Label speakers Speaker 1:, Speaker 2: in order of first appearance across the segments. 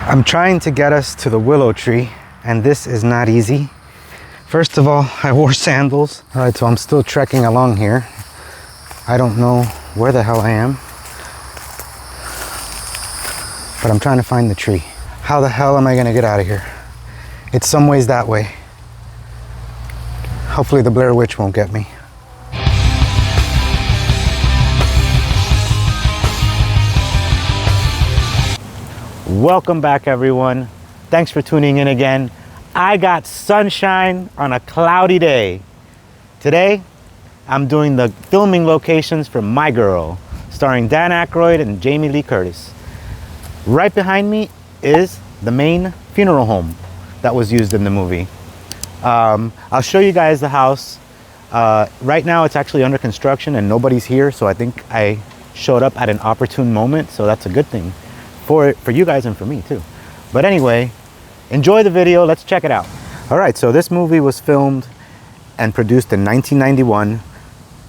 Speaker 1: I'm trying to get us to the Willow Tree, and this is not easy. First of all, I wore sandals. All right, so I'm still trekking along here. I don't know where the hell I am, but I'm trying to find the tree. How the hell am I gonna get out of here? It's some ways that way. Hopefully the Blair Witch won't get me. Welcome back, everyone. Thanks for tuning in again. I got sunshine on a cloudy day. Today, I'm doing the filming locations for My Girl, starring Dan Aykroyd and Jamie Lee Curtis. Right behind me is the main funeral home that was used in the movie. I'll show you guys the house. Right now, it's actually under construction and nobody's here, so I think I showed up at an opportune moment, so that's a good thing for you guys and for me too. But anyway, enjoy the video. Let's check it out. All right, so this movie was filmed and produced in 1991.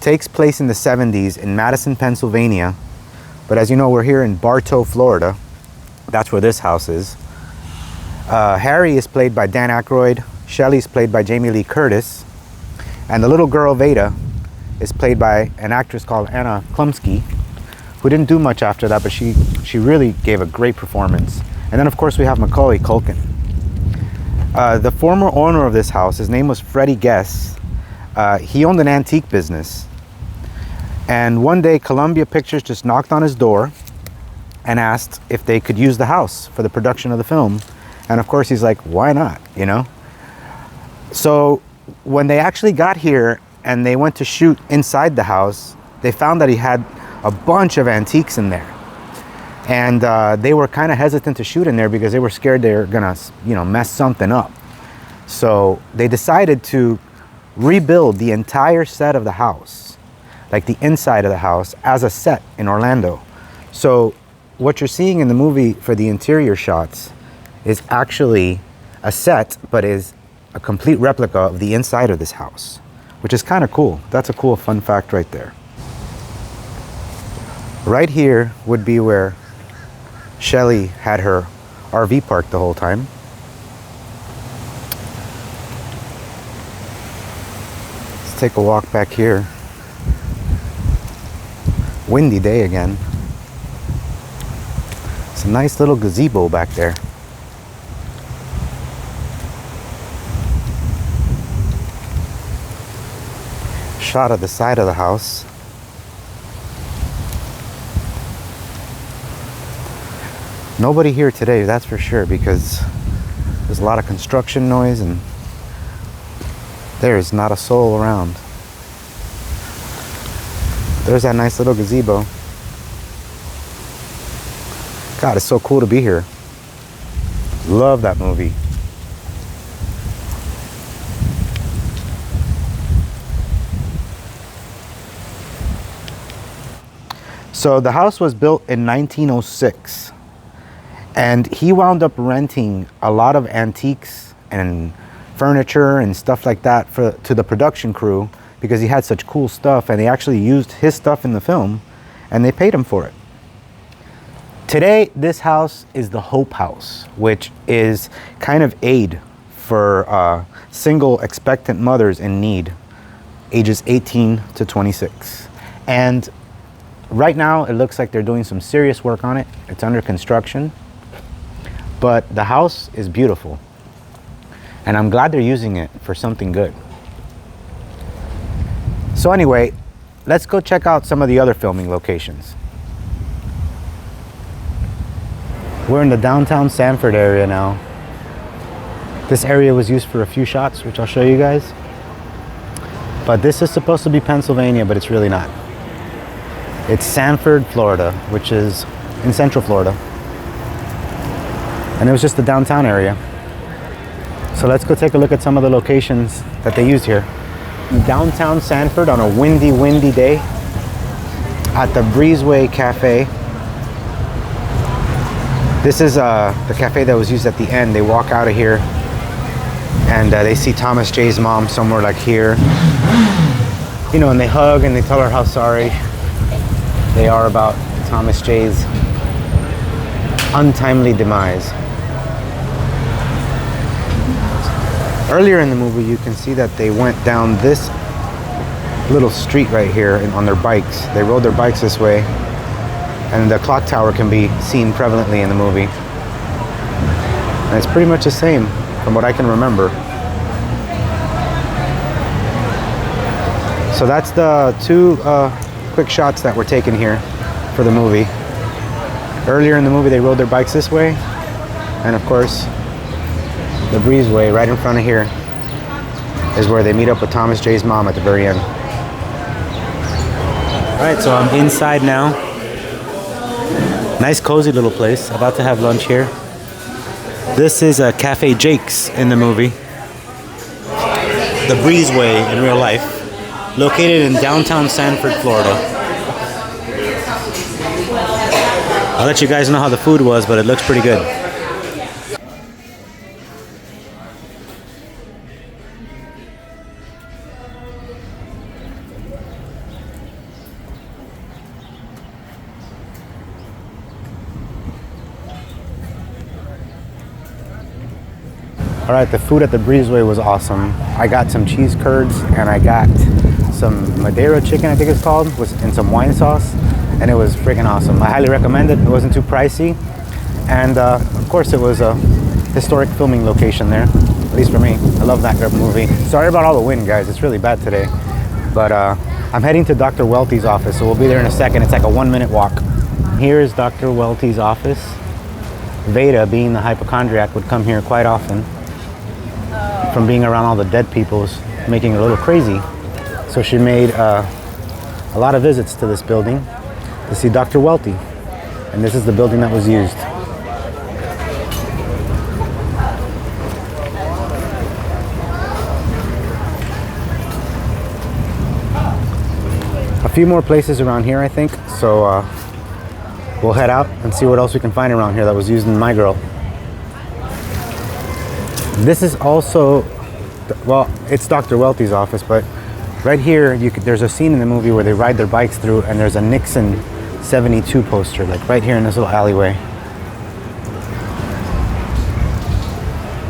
Speaker 1: Takes place in the 70s in Madison, Pennsylvania. But as you know, we're here in Bartow, Florida. That's where this house is. Harry is played by Dan Aykroyd. Shelley is played by Jamie Lee Curtis. And the little girl, Vedda, is played by an actress called Anna Klumsky, who didn't do much after that, but she really gave a great performance. And then, of course, we have Macaulay Culkin. The former owner of this house, his name was Freddie Guess. He owned an antique business. And one day, Columbia Pictures just knocked on his door and asked if they could use the house for the production of the film. And of course, he's like, why not, you know? So when they actually got here and they went to shoot inside the house, they found that he had a bunch of antiques in there. And they were kind of hesitant to shoot in there because they were scared they were gonna, mess something up. So they decided to rebuild the entire set of the house, like the inside of the house, as a set in Orlando. So what you're seeing in the movie for the interior shots is actually a set, but is a complete replica of the inside of this house, which is kind of cool. That's a cool fun fact right there. Right here would be where Shelley had her RV parked the whole time. Let's take a walk back here. Windy day again. It's a nice little gazebo back there. Shot of the side of the house. Nobody here today, that's for sure, because there's a lot of construction noise and there's not a soul around. There's that nice little gazebo. God, it's so cool to be here. Love that movie. So the house was built in 1906. And he wound up renting a lot of antiques and furniture and stuff like that to the production crew because he had such cool stuff, and they actually used his stuff in the film and they paid him for it. Today, this house is the Hope House, which is kind of aid for single expectant mothers in need, ages 18 to 26. And right now, it looks like they're doing some serious work on it. It's under construction. But the house is beautiful, and I'm glad they're using it for something good. So anyway, let's go check out some of the other filming locations. We're in the downtown Sanford area now. This area was used for a few shots, which I'll show you guys. But this is supposed to be Pennsylvania, but it's really not. It's Sanford, Florida, which is in Central Florida. And it was just the downtown area. So let's go take a look at some of the locations that they used here. Downtown Sanford on a windy day at the Breezeway Cafe. This is the cafe that was used at the end. They walk out of here and they see Thomas J's mom somewhere like here. And they hug and they tell her how sorry they are about Thomas J's untimely demise. Earlier in the movie, you can see that they went down this little street right here on their bikes. They rode their bikes this way, and the clock tower can be seen prevalently in the movie. And it's pretty much the same from what I can remember. So that's the two quick shots that were taken here for the movie. Earlier in the movie, they rode their bikes this way, and of course, the breezeway right in front of here is where they meet up with Thomas J's mom at the very end. All right, so I'm inside now. Nice cozy little place. About to have lunch here. This is a Cafe Jake's in the movie. The breezeway in real life. Located in downtown Sanford, Florida. I'll let you guys know how the food was, but it looks pretty good. All right, the food at the breezeway was awesome. I got some cheese curds and I got some Madeira chicken, I think it's called, and some wine sauce, and it was freaking awesome. I highly recommend it. It wasn't too pricey, and of course it was a historic filming location there, at least for me. I love that movie. Sorry about all the wind, guys. It's really bad today, but I'm heading to Dr. Welty's office, so we'll be there in a second. It's like a 1-minute walk. Here is Dr. Welty's office. Vedda, being the hypochondriac, would come here quite often. From being around all the dead people was making her a little crazy. So she made a lot of visits to this building to see Dr. Welty. And this is the building that was used. A few more places around here, I think. So we'll head out and see what else we can find around here that was used in My Girl. This is also, well, it's Dr. Welty's office, but right here, there's a scene in the movie where they ride their bikes through, and there's a Nixon 72 poster, like right here in this little alleyway.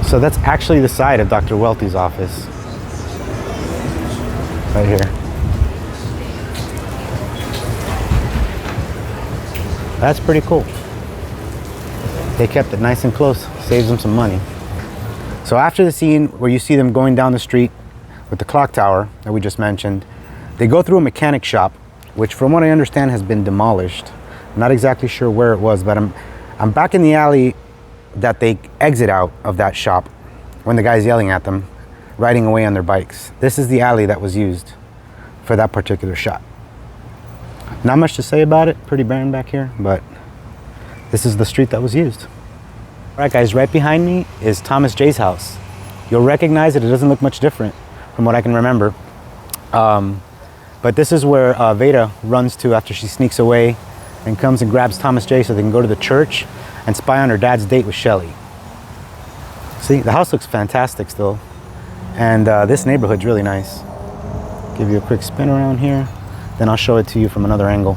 Speaker 1: So that's actually the side of Dr. Welty's office. Right here. That's pretty cool. They kept it nice and close, saves them some money. So after the scene where you see them going down the street with the clock tower that we just mentioned, they go through a mechanic shop, which from what I understand has been demolished. I'm not exactly sure where it was, but I'm back in the alley that they exit out of that shop when the guy's yelling at them, riding away on their bikes. This is the alley that was used for that particular shot. Not much to say about it, pretty barren back here, but this is the street that was used. All right, guys, right behind me is Thomas J's house. You'll recognize it. It doesn't look much different from what I can remember. But this is where Vedda runs to after she sneaks away and comes and grabs Thomas J so they can go to the church and spy on her dad's date with Shelly. See, the house looks fantastic still. And this neighborhood's really nice. Give you a quick spin around here, then I'll show it to you from another angle.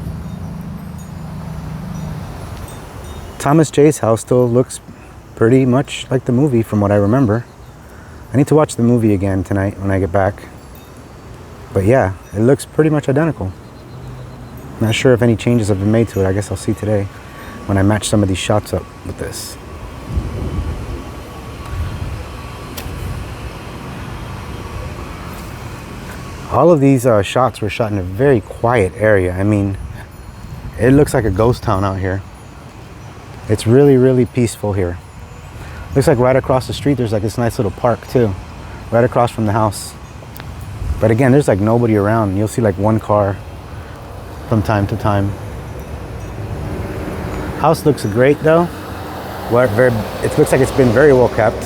Speaker 1: Thomas J's house still looks pretty much like the movie from what I remember. I need to watch the movie again tonight when I get back. But yeah, it looks pretty much identical. Not sure if any changes have been made to it. I guess I'll see today when I match some of these shots up with this. All of these shots were shot in a very quiet area. I mean, it looks like a ghost town out here. It's really, really peaceful here. Looks like right across the street there's like this nice little park too, right across from the house. But again, there's like nobody around. You'll see like one car from time to time. House looks great though. It looks like it's been very well kept.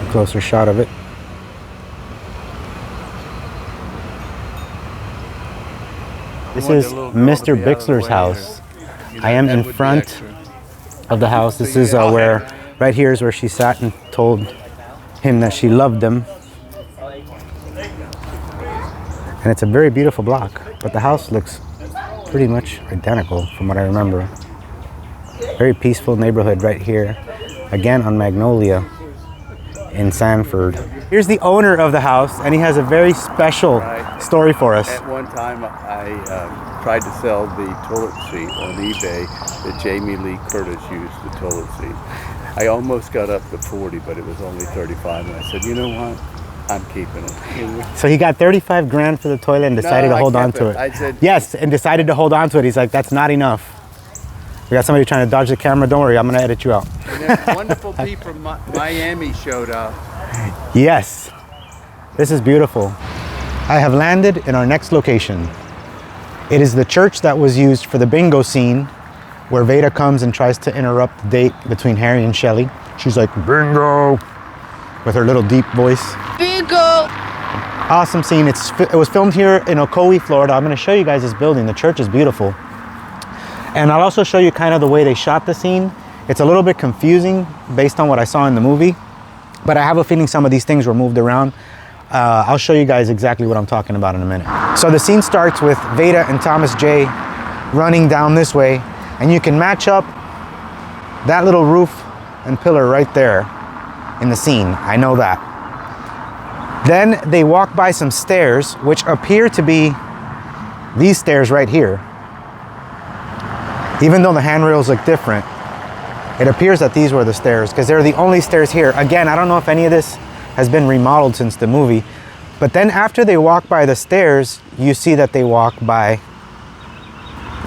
Speaker 1: A closer shot of it. This is Mr. Bixler's house. I am in front of the house. This is where, right here is where she sat and told him that she loved him. And it's a very beautiful block, but the house looks pretty much identical from what I remember. Very peaceful neighborhood right here. again on Magnolia in Sanford. Here's the owner of the house, and he has a very special story for us.
Speaker 2: At one time, I tried to sell the toilet seat on eBay that Jamie Lee Curtis used, the toilet seat. I almost got up to 40, but it was only 35, and I said, you know what? I'm keeping it.
Speaker 1: So he got 35 grand for the toilet and decided to hold on to it.
Speaker 2: I said,
Speaker 1: yes, and decided to hold on to it. He's like, that's not enough. We got somebody trying to dodge the camera. Don't worry, I'm going to edit you out.
Speaker 2: And then wonderful people from Miami showed up.
Speaker 1: Yes, this is beautiful. I have landed in our next location. It is the church that was used for the bingo scene where Vedda comes and tries to interrupt the date between Harry and Shelley. She's like, bingo, with her little deep voice.
Speaker 3: Bingo!
Speaker 1: Awesome scene. It was filmed here in Ocoee, Florida. I'm going to show you guys this building. The church is beautiful. And I'll also show you kind of the way they shot the scene. It's a little bit confusing based on what I saw in the movie, but I have a feeling some of these things were moved around. I'll show you guys exactly what I'm talking about in a minute. So the scene starts with Vedda and Thomas J running down this way, and you can match up that little roof and pillar right there in the scene. I know that. Then they walk by some stairs, which appear to be these stairs right here. Even though the handrails look different, it appears that these were the stairs because they're the only stairs here. Again, I don't know if any of this has been remodeled since the movie, but then after they walk by the stairs, you see that they walk by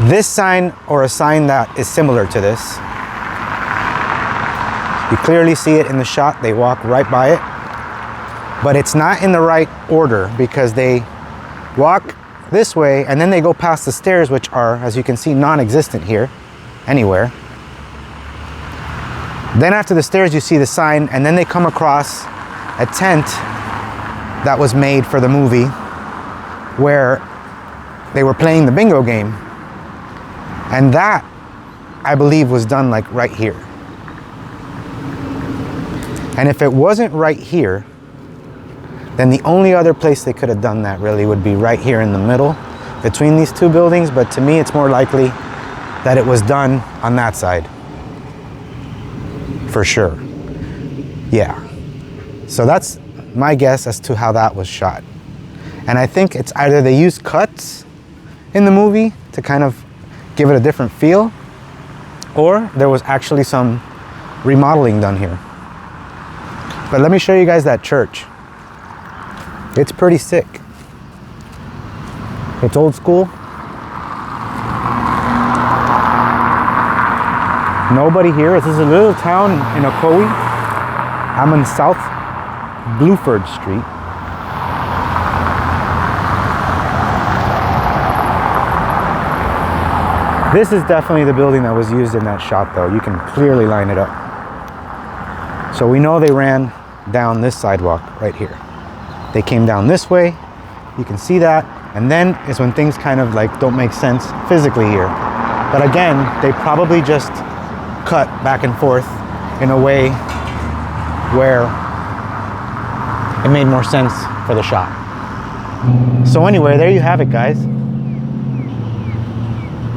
Speaker 1: this sign or a sign that is similar to this. You clearly see it in the shot. They walk right by it, but it's not in the right order because they walk this way and then they go past the stairs, which are, as you can see, non-existent here anywhere. Then after the stairs you see the sign, and then they come across a tent that was made for the movie where they were playing the bingo game, and that I believe was done like right here. And if it wasn't right here, then the only other place they could have done that really would be right here in the middle between these two buildings. But to me, it's more likely that it was done on that side. For sure. Yeah. So that's my guess as to how that was shot. And I think it's either they used cuts in the movie to kind of give it a different feel, or there was actually some remodeling done here. But let me show you guys that church. It's pretty sick. It's old school. Nobody here. This is a little town in Ocoee. I'm in South Bluford Street. This is definitely the building that was used in that shot though. You can clearly line it up. So we know they ran down this sidewalk right here. They came down this way, you can see that, and then is when things kind of like don't make sense physically here. But again, they probably just cut back and forth in a way where it made more sense for the shot. So anyway, there you have it, guys.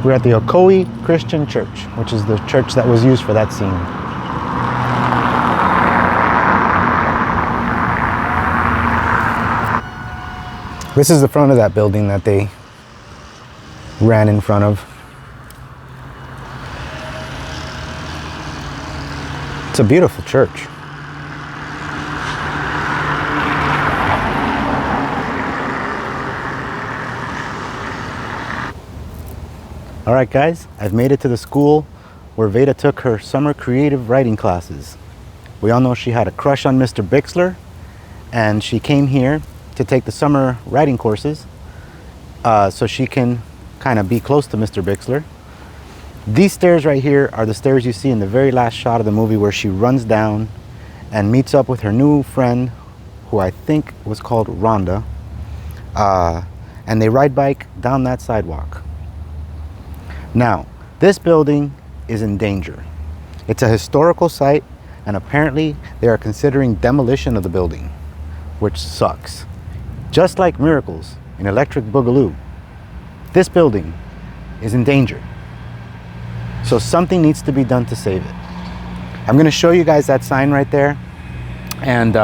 Speaker 1: We're at the Ocoee Christian Church, which is the church that was used for that scene. This is the front of that building that they ran in front of. It's a beautiful church. All right, guys, I've made it to the school where Vedda took her summer creative writing classes. We all know she had a crush on Mr. Bixler, and she came here to take the summer writing courses so she can kind of be close to Mr. Bixler. These stairs right here are the stairs you see in the very last shot of the movie where she runs down and meets up with her new friend, who I think was called Rhonda, and they ride bike down that sidewalk. Now, this building is in danger. It's a historical site, and apparently they are considering demolition of the building, which sucks. Just like Miracles in Electric Boogaloo, this building is in danger. So something needs to be done to save it. I'm gonna show you guys that sign right there. And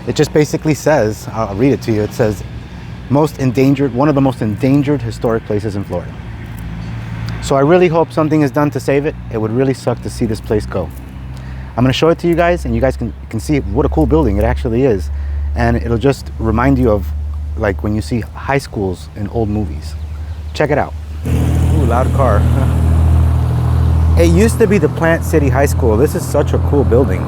Speaker 1: it just basically says, I'll read it to you. It says, most endangered, one of the most endangered historic places in Florida. So I really hope something is done to save it. It would really suck to see this place go. I'm gonna show it to you guys, and you guys can see what a cool building it actually is. And it'll just remind you of like when you see high schools in old movies. Check it out. Ooh, loud car. It used to be the Plant City High School. This is such a cool building.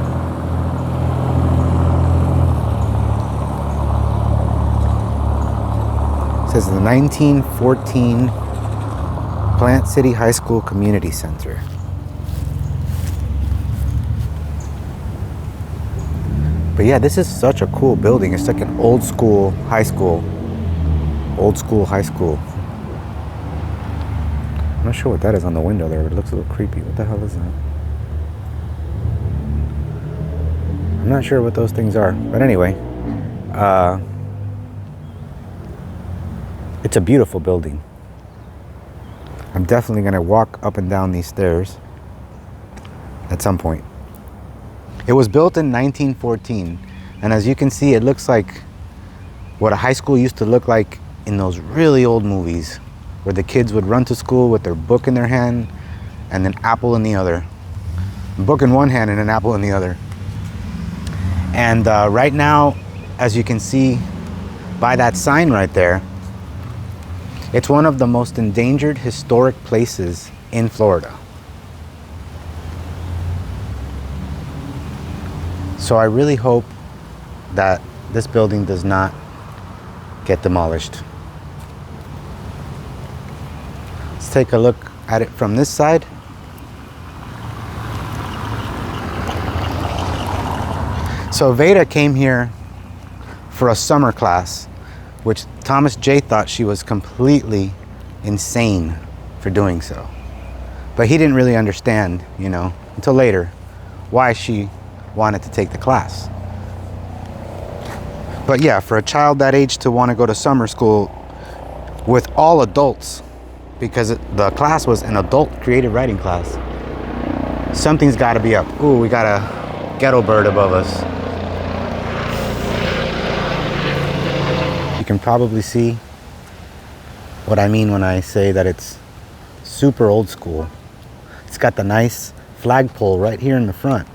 Speaker 1: It says the 1914 Plant City High School Community Center. But yeah, this is such a cool building. It's like an old school high school. Old school high school. I'm not sure what that is on the window there, but it looks a little creepy. What the hell is that? I'm not sure what those things are. But anyway, it's a beautiful building. I'm definitely gonna walk up and down these stairs at some point. It was built in 1914, and as you can see, it looks like what a high school used to look like in those really old movies, where the kids would run to school with their book in their hand and an apple in the other. A book in one hand and an apple in the other. And right now, as you can see by that sign right there, it's one of the most endangered historic places in Florida. So I really hope that this building does not get demolished. Let's take a look at it from this side. So Vedda came here for a summer class, which Thomas J thought she was completely insane for doing so. But he didn't really understand, you know, until later, why she wanted to take the class. But yeah, for a child that age to want to go to summer school with all adults, because the class was an adult creative writing class, something's got to be up. Ooh, we got a ghetto bird above us. You can probably see what I mean when I say that it's super old school. It's got the nice flagpole right here in the front.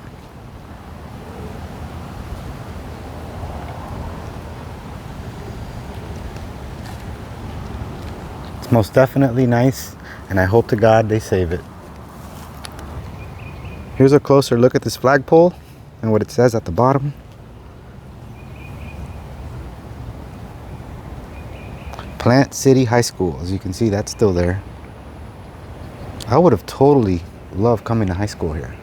Speaker 1: It's most definitely nice, and I hope to God they save it. Here's a closer look at this flagpole and what it says at the bottom. Plant City High School. As you can see, that's still there. I would have totally loved coming to high school here.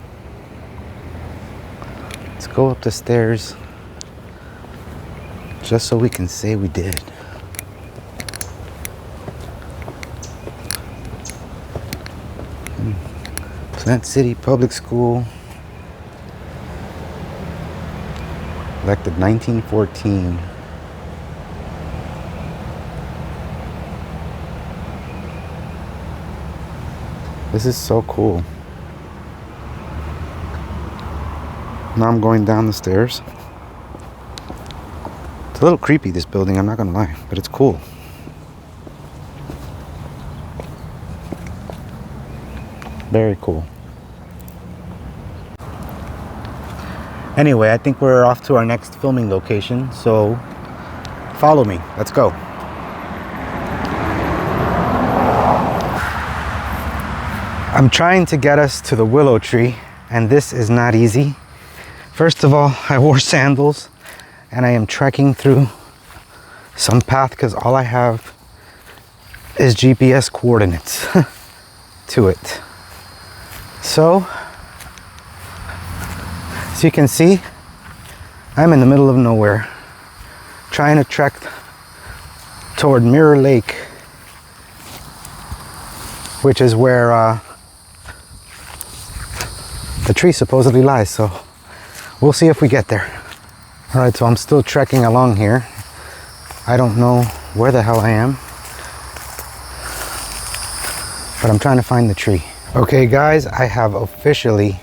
Speaker 1: Let's go up the stairs just so we can say we did. Plant City Public School. Elected 1914. This is so cool. Now I'm going down the stairs. It's a little creepy, this building, I'm not gonna lie, but it's cool. Very cool. Anyway, I think we're off to our next filming location, so follow me. Let's go. I'm trying to get us to the Willow Tree, and this is not easy. First of all, I wore sandals, and I am trekking through some path because all I have is GPS coordinates to it. So, as you can see, I'm in the middle of nowhere, trying to trek toward Mirror Lake, which is where the tree supposedly lies, so we'll see if we get there. All right, so I'm still trekking along here. I don't know where the hell I am, but I'm trying to find the tree. Okay guys, I have officially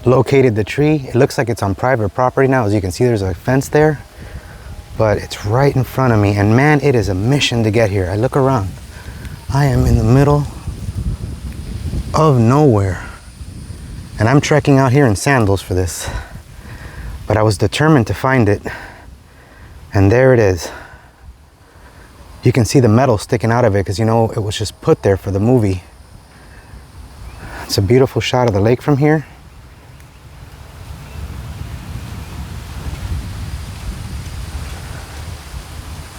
Speaker 1: located the tree. It looks like it's on private property now. As you can see, there's a fence there, but it's right in front of me. And man, it is a mission to get here. I look around. I am in the middle of nowhere. And I'm trekking out here in sandals for this. But I was determined to find it. And there it is. You can see the metal sticking out of it because, you know, it was just put there for the movie. It's a beautiful shot of the lake from here.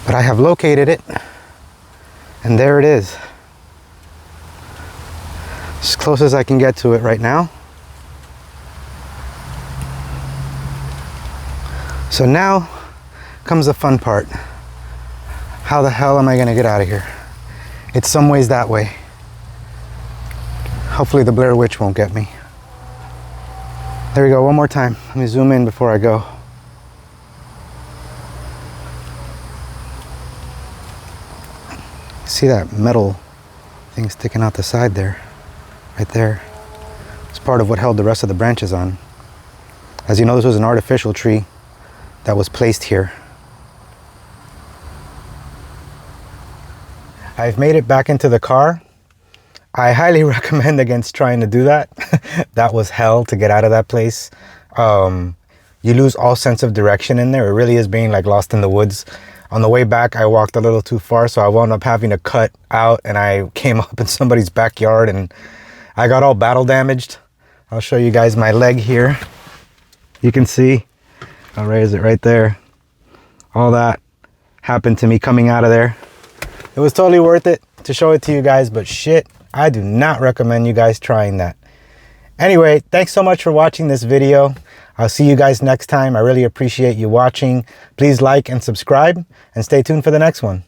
Speaker 1: But I have located it. And there it is. As close as I can get to it right now. So now comes the fun part. How the hell am I gonna get out of here? It's some ways that way. Hopefully the Blair Witch won't get me. There we go, one more time. Let me zoom in before I go. See that metal thing sticking out the side there? Right there. It's part of what held the rest of the branches on. As you know, this was an artificial tree that was placed here. I've made it back into the car. I highly recommend against trying to do that. That was hell to get out of that place. You lose all sense of direction in there. It really is being like lost in the woods. On the way back, I walked a little too far, so I wound up having to cut out, and I came up in somebody's backyard and I got all battle damaged. I'll show you guys my leg here. You can see, I'll raise it right there. All that happened to me coming out of there. It was totally worth it to show it to you guys, but shit, I do not recommend you guys trying that. Anyway, thanks so much for watching this video. I'll see you guys next time. I really appreciate you watching. Please like and subscribe and stay tuned for the next one.